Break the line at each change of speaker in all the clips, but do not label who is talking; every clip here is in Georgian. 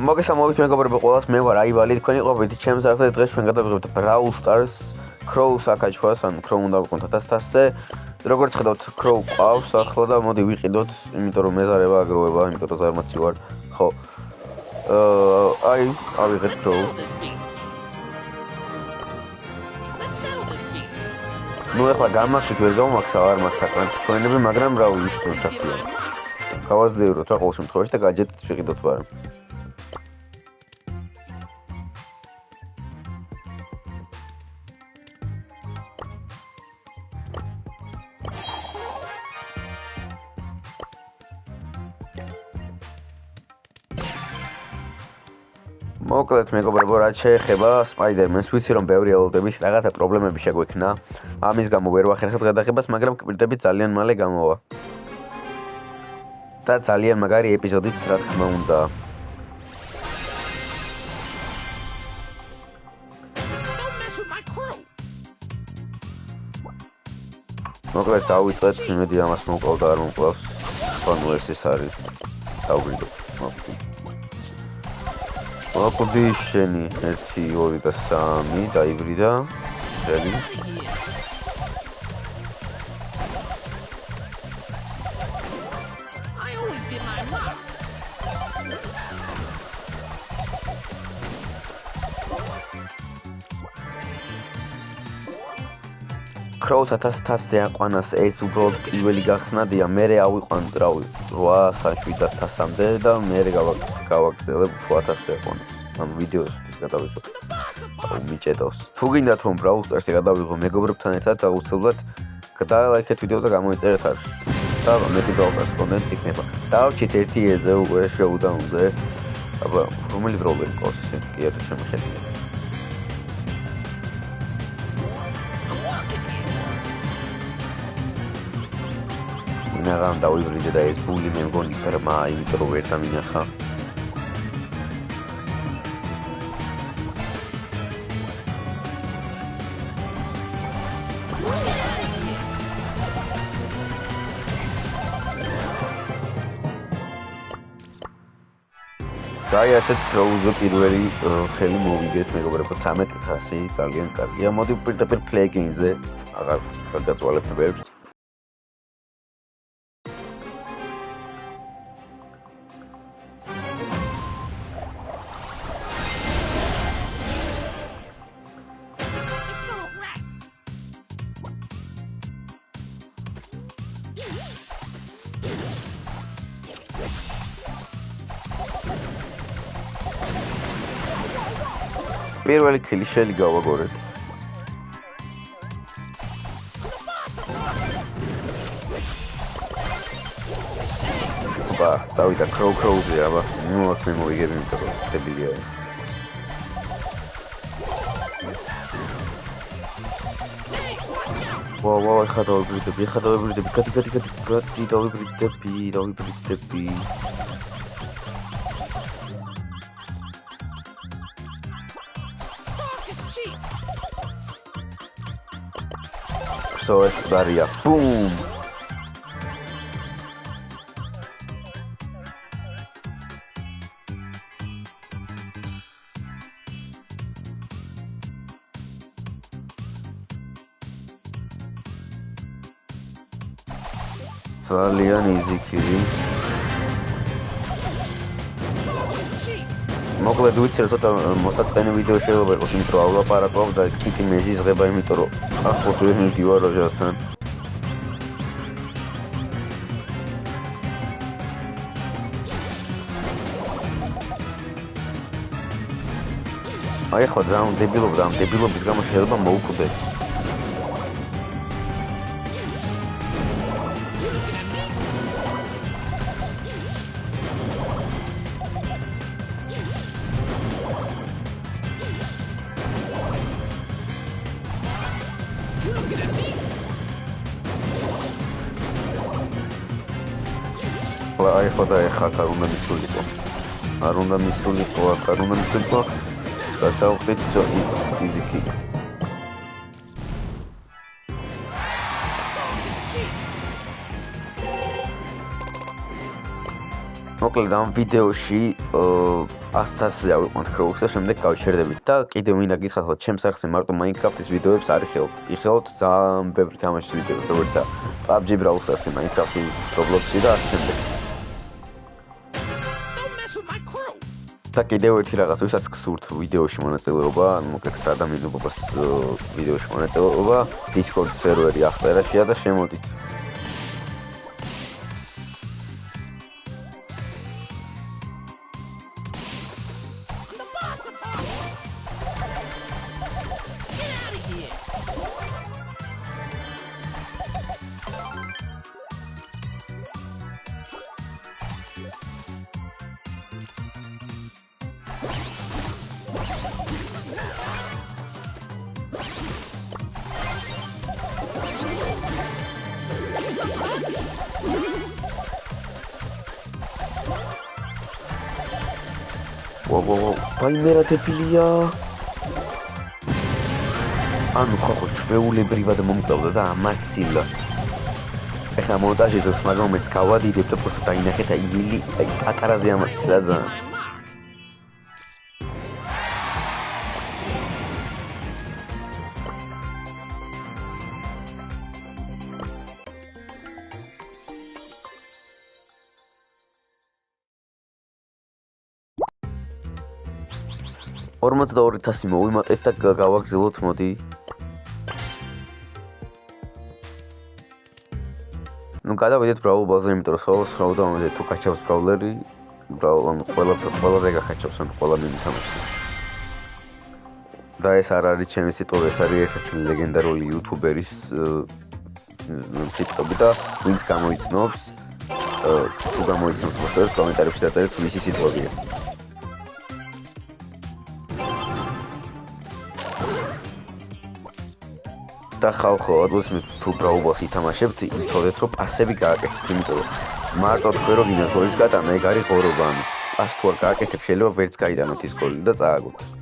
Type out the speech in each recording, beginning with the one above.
მოგესალმებით მეგობრებო ყველას, მე ვარ აივალი, თქვენი ყოფით ჩემს არხზე დღეს ჩვენ გადავიღებთ Brawl Stars Crow-ს აკაჩვას, ან Crow უნდა ვიყოთ 1000-ზე. როგორც ხედავთ, Crow ყავს ახლა და მოდი ვიყიდოთ, იმიტომ რომ მეზარება აგროვება, იმიტომ რომ ზარმაცი ვარ. ხო. ავიღეთ Crow. ნუ ახლა გამახსოვთ ვერ გამომაქსა არ მაქვს საკანც თქვენები, მაგრამ რა ვიცი თუ შეხია. გავაზრდეუროთ რა ყოველ შემთხვევაში და გაჯეთით ვიყიდოთ ვარ. მოკლედ მეგობრებო, რაც შეეხება Spider-Man-ს, ვიცი რომ ბევრი ელოდების რაღაცა პრობლემები შეგვექნა. ამის გამო ვერ ვახერხებთ გადაღებას, მაგრამ კვირტებით ძალიან მალე გამოვა. და ძალიან მაგარი ეპიზოდიც რა თქმა უნდა. მოკლედ დავიწყეთ, იმედი ამას მოვყავ და არ მომკლავს. ანუ ეს არის დავბრუნდეთ. მოკვდი შენი 1 2 და 3 დაიბრიდა ხელი Crow-ს 1000-ზე აყვანას ეს უბრალოდ პირველი გახსნადია, მერე ავიყვან რავი 800-700-მდე და მერე გავაგრძელებ 8000-ზე აყვანა. ამ ვიდეოს გადავიღო. მიჭედავს. თუ გინდათ რომ Brawl Stars-ზე გადავიღო მეგობრებთან ერთად, აუცილებლად გადალაიქეთ ვიდეო და გამოიწერეთ არხში. და მეტი გაკასტონეთ იქნება. დავჭით ერთი ეზე უკვე შოუდაუნზე. აბა, რომელი პრობლემა ყავს ესე? კი არა შემოხედეთ. ნაგამ დავიბრიდე და ეს ბული მე მგონი ფერმა, იმიტომ რომ ვერ დამინახა. დაი ასეთ Crow-ზე პირველი ხელი მოვიგეთ მეგობრებო 13000 ძალიან კარგია. მოდი პირდაპირ Play-Game-ზე აღარ გადაწვალებთ ვერს. პირველი ქილი შელი გავაგორეთ. აბა, დავიდა Crow-ზე, აბა, ნუ აქ მე მოვიგებ, იმიტომ რომ დებილია. ვა, ხა დავიბრიდები, გადი, დავიბრიდები. So it's Daria. Boom! ძალიან easy kill. მოკლედ ვიცი რომ ცოტა მოსაწყენი ვიდეო შეიძლება იყოს, იმიტომ რომ ავლაპარაკობ და კიტი მეზიზღება, იმიტომ რომ ახლოს ვერ მივდივარ ოჯახთან. აი ხო ძალიან დებილობ და ამ დებილობის გამო შეიძლება მოუკვდე. აი ხო და ეხა არ უნდა მისულიყო. არ უნდა მისულიყო. გადავხდით ფიზიკი. მოკლედ ამ ვიდეოში 100-ზე ავიყვანთ ქროუს და შემდეგ გავჩერდებით და კიდევ მინდა გითხრათ, ჩემს არხზე მარტო Minecraft-ის ვიდეოებს არ იხილავთ. იხილავთ ძალიან ბევრი თამაშის ვიდეოებს, როგორიცაა PUBG, Brawl Stars-ი, Minecraft-ი, Roblox-ი და ასე შემდეგ. და კიდევ ერთი რაღაც, ვისაც გსურთ ვიდეოში მონაწილეობა, მოკლედ ადამიანობას ვიდეოში მონაწილეობა, Discord სერვერი ახწერაშია და შემოდით. Wow, paimera tepilია. ანუ ხო ჩვეულებრივად მომკლავდა და ამაცილა. ეხლა მონტაჟის მაგრამ მეც გავადიდებ და просто დაინახეთ აი ილი პატარაზე ამაცილა და $42,000 მოვიმატეთ და გავაგზავნოთ, მოდი. Ну, გადავიდეთ Brawl Ball-ზე, იმიტომ რომ სოლოს ხავდა თუ გაჩავს Brawler-ი, ანუ ყველა გახაჩავს, ანუ ყველა მინითამაში. და ეს არ არის ჩემი სიტყვა, ეს არის ერთ-ერთი ლეგენდარული YouTuber-ის სიტყვები და ვინც გამოიცნობს, თუ გამოიცნობს მოსწორებს კომენტარებში დაწერეთ მისი სიტყვებია. და ხალხო, ოდესმე თუ Brawl Ball-ს ითამაშებთ, იცოდეთ რომ პასები გააკეთეთ, იმიტომ რომ მარტო თქვენ რომ გინდათ გოლის გატანა, ეგ არის ღორობა, ანუ პას თუ არ გააკეთებ, შეიძლება ვერც გაიტანოთ ის გოლი და წააგოთ.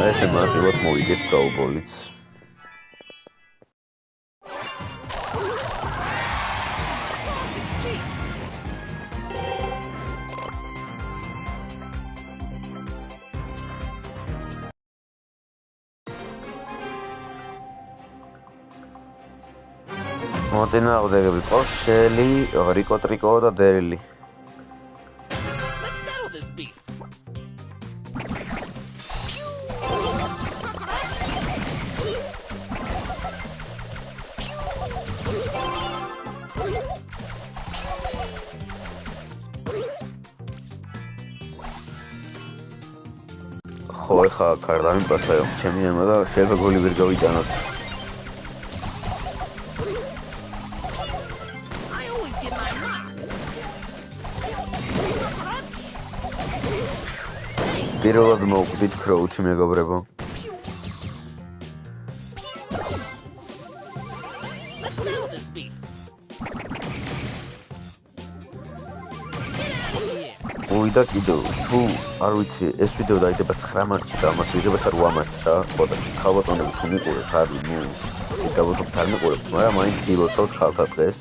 ესე მარტივად მოვიგეთ Brawl Ball-იც. მოწინააღმდეგები ყავს შელი, რიკო ტრიკო და დერილი. ხო, ეხლა კარდანი პასაო, ჩემი ემა და შეიძლება გოლი ვერ გავიტანოთ. პირველად მოვკვდით ქროუთი მეგობრებო. და კიდევ თუ არ ვიცი ეს ვიდეო დაიდება 9 მარტში და ამას ვიღებთ 8 მარტში რა ხოდა ხალბატონები თუ მიყურეთ არის ნუ გავუძობთ არ მიყურებთ მაგრამ მაინც გილოცავთ ხალხთა დღეს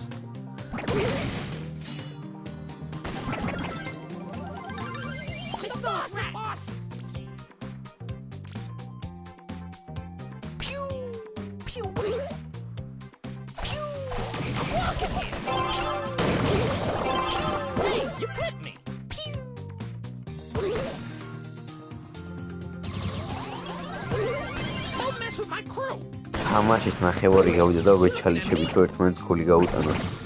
თამაშის ნახევარი გავიდა და ვეჩალიჩებით რომ ერთმანეთს გოლი გაუტანოთ.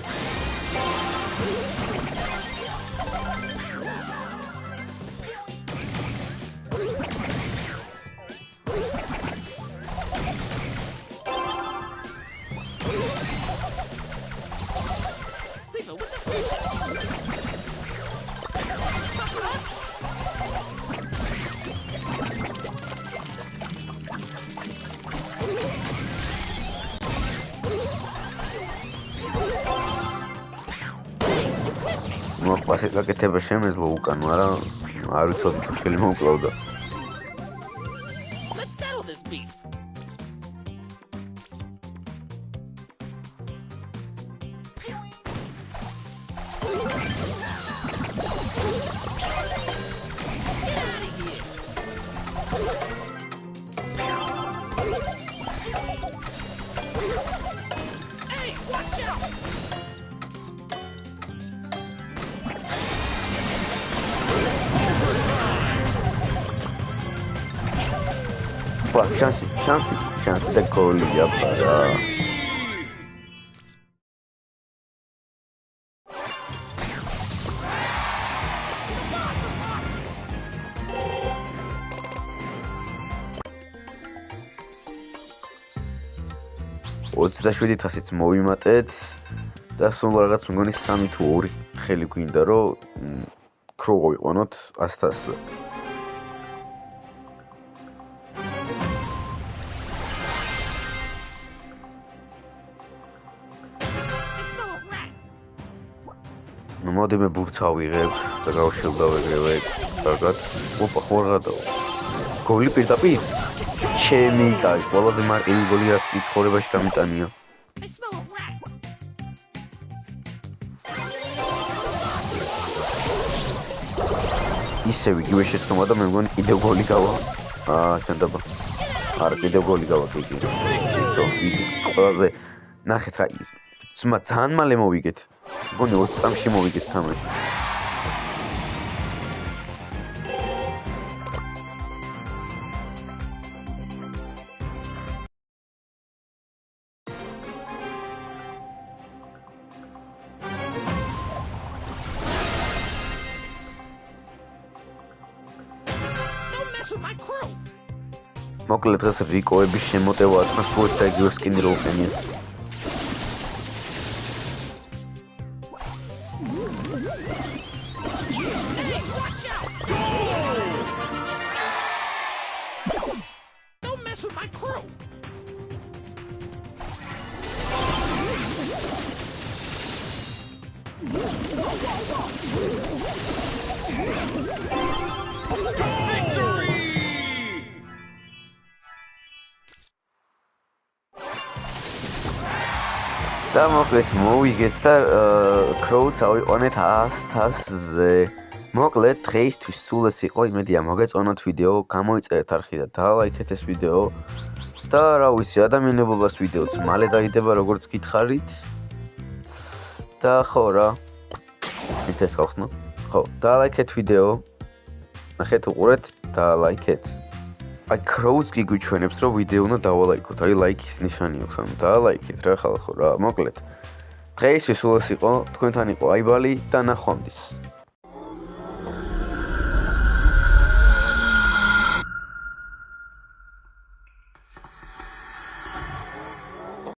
ასეთ გაკეთება შემეძლო უკან, მაგრამ არ ვიცოდი ჩუჩელი მოუკლავდა. Chance და გოლია პარა. $27,000-იც მოვიმატეთ და სულ რაღაც მგონი 3 თუ 2 ხელი გვინდა რომ ქრო ვიყონოთ 100-ზე. მოდი მე ბურცა ვიღებ და გავშილდავ ეგრევე კარგად. ოპა ხორღადა. გოლი პირდაპირ. ჩემი კაი, ყველაზე მარტივი გოლი რაც კი ცხოვრებაში გამიტანია. ისევ იგივე შეცდომა და მე მგონი კიდევ გოლი გავა. ჩანდაბა. არა კიდევ გოლი გავა კი. ყველაზე ნახეთ რა ის. ძმა ძალიან მალე მოვიგეთ. მგონი 20 წამში მოვიგეთ თამაში. მოკლედ დღეს რიკოების შემოტევა ათმასუეთ და იგივე სკინი რო უყენია. და მოკლედ მოვიგეთ და ქროუც ავიყონეთ 100-ზე. მოკლედ დღეისთვის სულ ეს იყო. იმედია მოგეწონოთ ვიდეო, გამოიწერეთ არხი და დალაიქეთ ეს ვიდეო. და რა ვიცი, ადამიანებობას ვიდეოც მალე დაიდება როგორც გითხარით. და ხო რა. ეს ხახნო. ხო, დალაიქეთ ვიდეო. ნახეთ უყურეთ და ლაიქეთ. აი ქროუს კი გვიჩვენებს რომ ვიდეო უნდა დავალაიქოთ. აი ლაიქის ნიშანი აქვს, ანუ დალაიქეთ რა ხალხო რა. მოკლედ დღეისთვის სულ ეს იყო. თქვენთან იყო აიბალი და ნახვამდის.